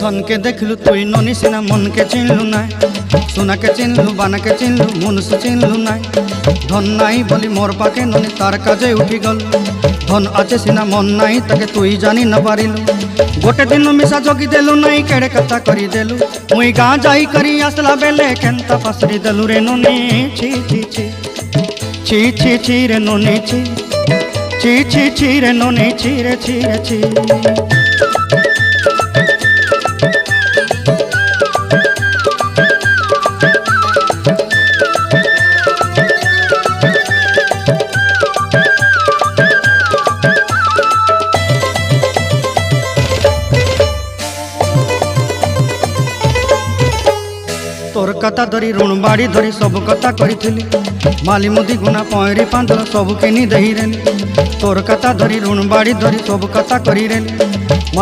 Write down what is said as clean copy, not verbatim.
धन के देखलु तुई ननी सिना मन के चिन्हलु ना सोना के चिन्हलु बाना के चिन्हलु मुनुष चिन्हलु ना धन नाई बोली मोर पाके ननी तार काजे उठी गल धन आचे सिना मन नाई ताके तुई जानी न पारिलु गोटे दिन मिसा जगी देलु नाई केड़े कथा करी देलु मुई गाँ जाई करी आसला बेले केंता पासरी देलु रे ननी छी छी छी छी छी छी रे ननी छी छी छी छी रे ननी छी रे छी रे छी। तोर कथा धरी ऋण बाड़ी धरी सब कथा करी माली मुदी गुना पहरी पांदर सब किनी दही रेली तोर कथा धरी ऋण बाड़ी धरी सब कथा करी रेली।